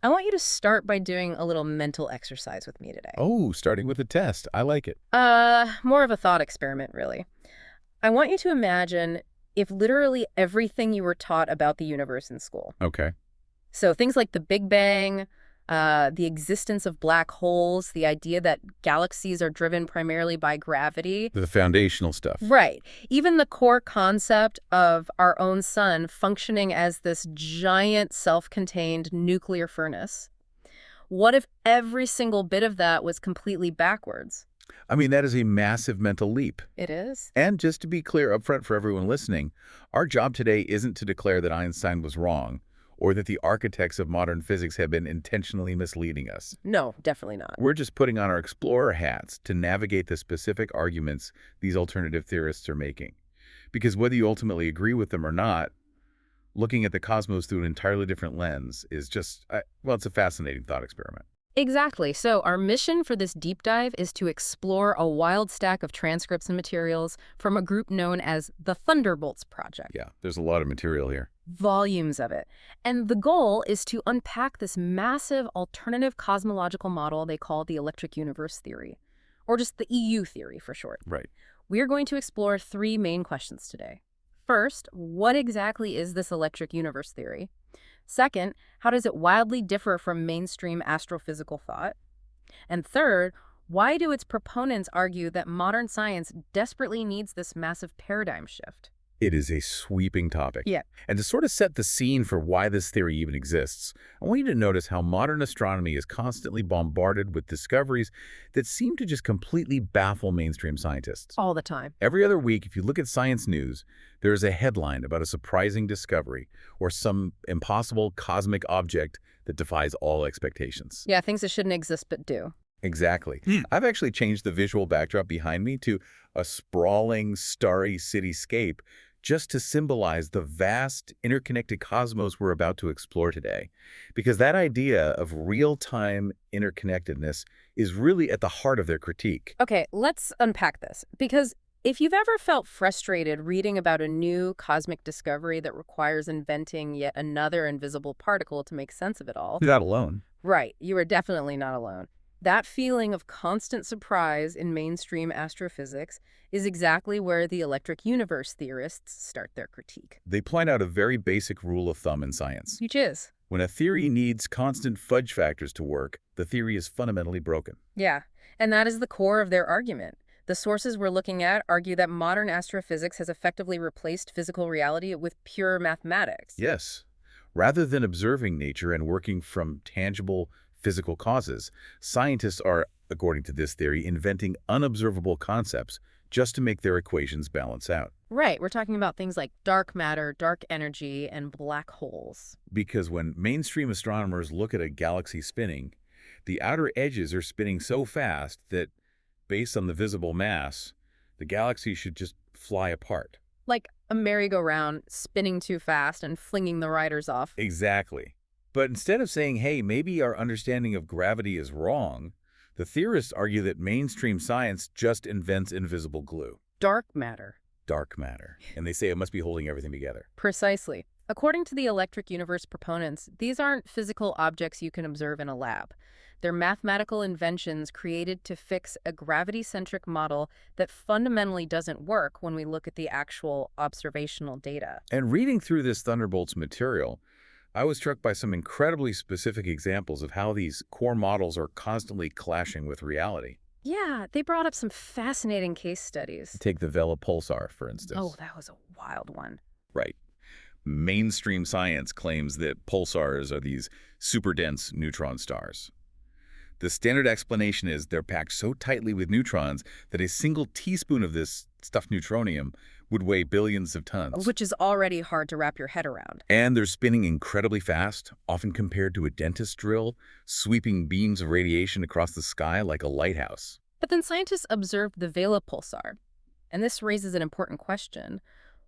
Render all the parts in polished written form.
I want you to start by doing a little mental exercise with me today. Oh, starting with a test. I like it. More of a thought experiment, really. I want you to imagine if literally everything you were taught about the universe in school. Okay. So things like the Big Bang, the existence of black holes, the idea that galaxies are driven primarily by gravity. The foundational stuff. Right. Even the core concept of our own sun functioning as this giant self-contained nuclear furnace. What if every single bit of that was completely backwards? I mean, that is a massive mental leap. It is. And just to be clear up front for everyone listening, our job today isn't to declare that Einstein was wrong or that the architects of modern physics have been intentionally misleading us. No, definitely not. We're just putting on our explorer hats to navigate the specific arguments these alternative theorists are making. Because whether you ultimately agree with them or not, looking at the cosmos through an entirely different lens is just, well, it's a fascinating thought experiment. Exactly. So our mission for this deep dive is to explore a wild stack of transcripts and materials from a group known as the Thunderbolts Project. Yeah, there's a lot of material here. Volumes of it. And the goal is to unpack this massive alternative cosmological model they call the electric universe theory, or just the EU theory for short. Right. We are going to explore three main questions today. First, what exactly is this electric universe theory? Second, how does it wildly differ from mainstream astrophysical thought? And third, why do its proponents argue that modern science desperately needs this massive paradigm shift? It is a sweeping topic. Yeah. And to sort of set the scene for why this theory even exists, I want you to notice how modern astronomy is constantly bombarded with discoveries that seem to just completely baffle mainstream scientists. All the time. Every other week, if you look at science news, there is a headline about a surprising discovery or some impossible cosmic object that defies all expectations. Yeah, things that shouldn't exist but do. Exactly. I've actually changed the visual backdrop behind me to a sprawling, starry cityscape just to symbolize the vast, interconnected cosmos we're about to explore today. Because that idea of real-time interconnectedness is really at the heart of their critique. Okay, let's unpack this. Because if you've ever felt frustrated reading about a new cosmic discovery that requires inventing yet another invisible particle to make sense of it all, You're not alone. right, you are definitely not alone. That feeling of constant surprise in mainstream astrophysics is exactly where the electric universe theorists start their critique. They point out a very basic rule of thumb in science. Which is? When a theory needs constant fudge factors to work, the theory is fundamentally broken. Yeah, and that is the core of their argument. The sources we're looking at argue that modern astrophysics has effectively replaced physical reality with pure mathematics. Yes. Rather than observing nature and working from tangible physical causes, scientists are, according to this theory, inventing unobservable concepts just to make their equations balance out. Right, we're talking about things like dark matter, dark energy, and black holes. Because when mainstream astronomers look at a galaxy spinning, the outer edges are spinning so fast that, based on the visible mass, the galaxy should just fly apart. Like a merry-go-round spinning too fast and flinging the riders off. Exactly. But instead of saying, hey, maybe our understanding of gravity is wrong, the theorists argue that mainstream science just invents invisible glue. Dark matter. Dark matter. And they say it must be holding everything together. Precisely. According to the electric universe proponents, these aren't physical objects you can observe in a lab. They're mathematical inventions created to fix a gravity-centric model that fundamentally doesn't work when we look at the actual observational data. And reading through this Thunderbolts material, I was struck by some incredibly specific examples of how these core models are constantly clashing with reality. Yeah, they brought up some fascinating case studies. Take the Vela pulsar, for instance. Oh, that was a wild one. Right. Mainstream science claims that pulsars are these super-dense neutron stars. The standard explanation is they're packed so tightly with neutrons that a single teaspoon of this stuffed neutronium would weigh billions of tons. Which is already hard to wrap your head around. And they're spinning incredibly fast, often compared to a dentist drill, sweeping beams of radiation across the sky like a lighthouse. But then scientists observed the Vela pulsar. And this raises an important question.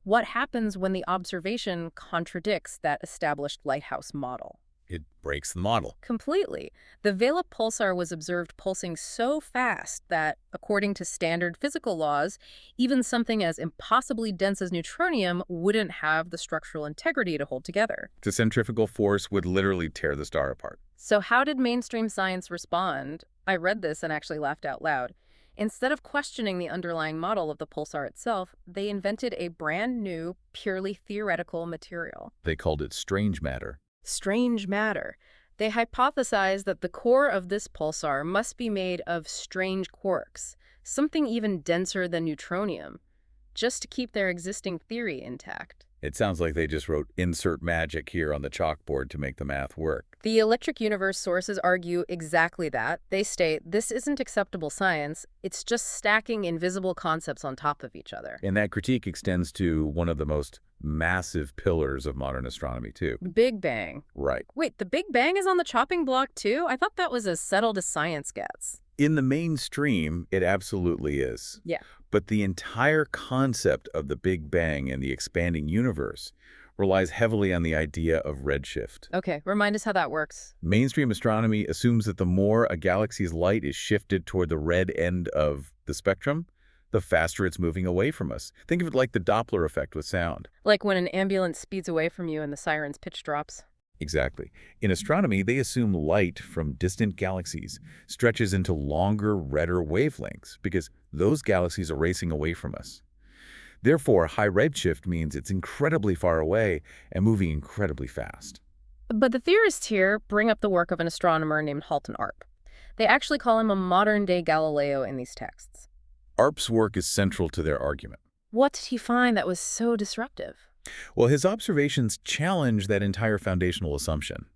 What happens when the observation contradicts that established lighthouse model? It breaks the model. Completely. The Vela pulsar was observed pulsing so fast that, according to standard physical laws, even something as impossibly dense as neutronium wouldn't have the structural integrity to hold together. The centrifugal force would literally tear the star apart. So how did mainstream science respond? I read this and actually laughed out loud. Instead of questioning the underlying model of the pulsar itself, they invented a brand new, purely theoretical material. They called it strange matter. Strange matter. They hypothesized that the core of this pulsar must be made of strange quarks, something even denser than neutronium, just to keep their existing theory intact. It sounds like they just wrote insert magic here on the chalkboard to make the math work. The electric universe sources argue exactly that. They state this isn't acceptable science, it's just stacking invisible concepts on top of each other. And that critique extends to one of the most massive pillars of modern astronomy, too. Big Bang. Right. Wait, the Big Bang is on the chopping block too? I thought that was as settled as science gets. In the mainstream, it absolutely is. Yeah. But the entire concept of the Big Bang and the expanding universe relies heavily on the idea of redshift. Okay, remind us how that works. Mainstream astronomy assumes that the more a galaxy's light is shifted toward the red end of the spectrum, the faster it's moving away from us. Think of it like the Doppler effect with sound. Like when an ambulance speeds away from you and the siren's pitch drops. Exactly. In astronomy, they assume light from distant galaxies stretches into longer, redder wavelengths because those galaxies are racing away from us. Therefore, high redshift means it's incredibly far away and moving incredibly fast. But the theorists here bring up the work of an astronomer named Halton Arp. They actually call him a modern-day Galileo in these texts. Arp's work is central to their argument. What did he find that was so disruptive? Well, his observations challenge that entire foundational assumption.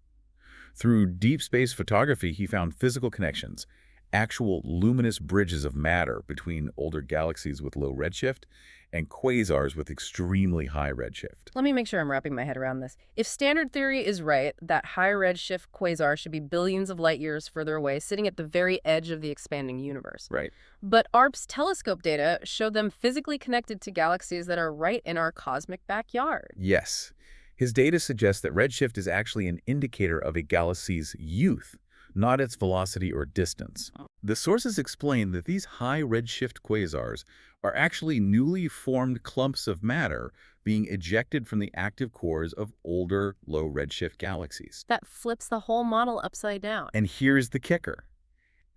Through deep space photography, he found physical connections, actual luminous bridges of matter between older galaxies with low redshift and quasars with extremely high redshift. Let me make sure I'm wrapping my head around this. If standard theory is right, that high redshift quasar should be billions of light years further away, sitting at the very edge of the expanding universe. Right. But ARP's telescope data show them physically connected to galaxies that are right in our cosmic backyard. Yes. His data suggests that redshift is actually an indicator of a galaxy's youth, not its velocity or distance. The sources explain that these high redshift quasars are actually newly formed clumps of matter being ejected from the active cores of older, low redshift galaxies. That flips the whole model upside down. And here's the kicker.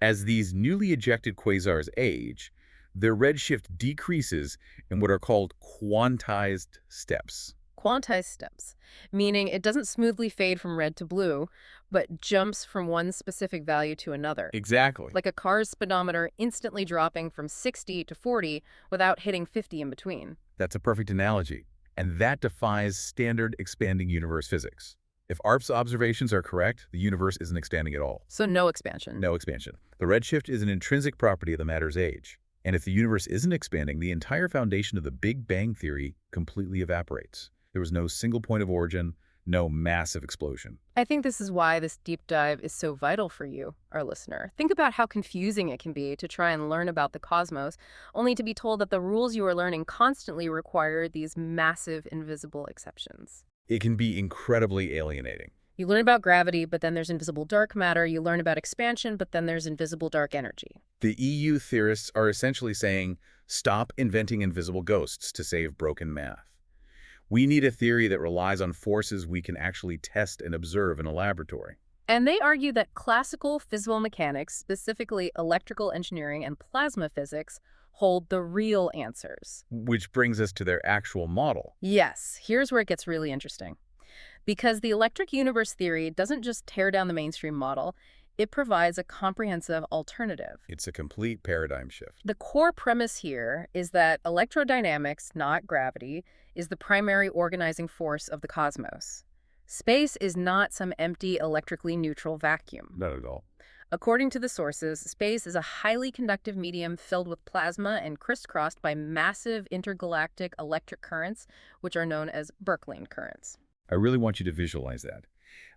As these newly ejected quasars age, their redshift decreases in what are called quantized steps. Quantized steps, meaning it doesn't smoothly fade from red to blue, but jumps from one specific value to another. Exactly. Like a car's speedometer instantly dropping from 60 to 40 without hitting 50 in between. That's a perfect analogy. And that defies standard expanding universe physics. If Arp's observations are correct, the universe isn't expanding at all. So no expansion. No expansion. The redshift is an intrinsic property of the matter's age. And if the universe isn't expanding, the entire foundation of the Big Bang theory completely evaporates. There was no single point of origin, no massive explosion. I think this is why this deep dive is so vital for you, our listener. Think about how confusing it can be to try and learn about the cosmos, only to be told that the rules you are learning constantly require these massive invisible exceptions. It can be incredibly alienating. You learn about gravity, but then there's invisible dark matter. You learn about expansion, but then there's invisible dark energy. The EU theorists are essentially saying, stop inventing invisible ghosts to save broken math. We need a theory that relies on forces we can actually test and observe in a laboratory. And they argue that classical physical mechanics, specifically electrical engineering and plasma physics, hold the real answers. Which brings us to their actual model. Yes, here's where it gets really interesting. Because the electric universe theory doesn't just tear down the mainstream model, it provides a comprehensive alternative. It's a complete paradigm shift. The core premise here is that electrodynamics, not gravity, is the primary organizing force of the cosmos. Space is not some empty, electrically neutral vacuum. Not at all. According to the sources, space is a highly conductive medium filled with plasma and crisscrossed by massive intergalactic electric currents, which are known as Birkeland currents. I really want you to visualize that.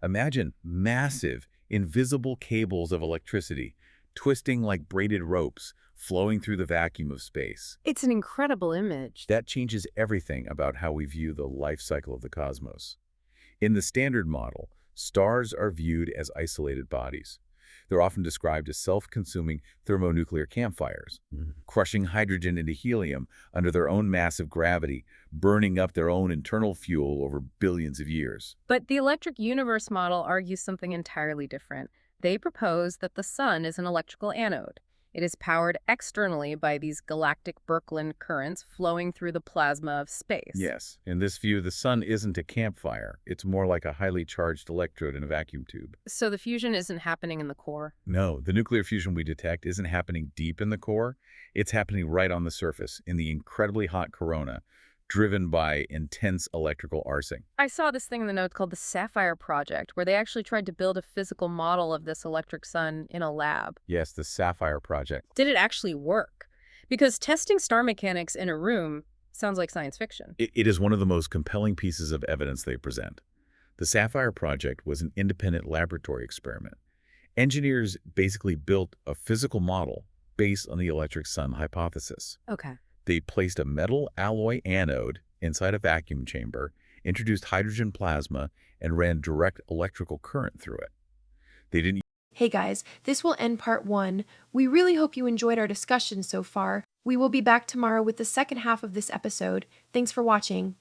Imagine massive, invisible cables of electricity, twisting like braided ropes, flowing through the vacuum of space. It's an incredible image. That changes everything about how we view the life cycle of the cosmos. In the standard model, stars are viewed as isolated bodies. They're often described as self-consuming thermonuclear campfires, crushing hydrogen into helium under their own massive gravity, burning up their own internal fuel over billions of years. But the electric universe model argues something entirely different. They propose that the sun is an electrical anode. It is powered externally by these galactic Birkeland currents flowing through the plasma of space. Yes, in this view, the sun isn't a campfire. It's more like a highly charged electrode in a vacuum tube. So the fusion isn't happening in the core. No, the nuclear fusion we detect isn't happening deep in the core. It's happening right on the surface, in the incredibly hot corona, driven by intense electrical arcing. I saw this thing in the notes called the Sapphire Project, where they actually tried to build a physical model of this electric sun in a lab. Yes, the Sapphire Project. Did it actually work? Because testing star mechanics in a room sounds like science fiction. It is one of the most compelling pieces of evidence they present. The Sapphire Project was an independent laboratory experiment. Engineers basically built a physical model based on the electric sun hypothesis. Okay. They placed a metal alloy anode inside a vacuum chamber, introduced hydrogen plasma, and ran direct electrical current through it. They didn't Hey guys, this will end part 1. We really hope you enjoyed our discussion so far. We will be back tomorrow with the second half of this episode. Thanks for watching.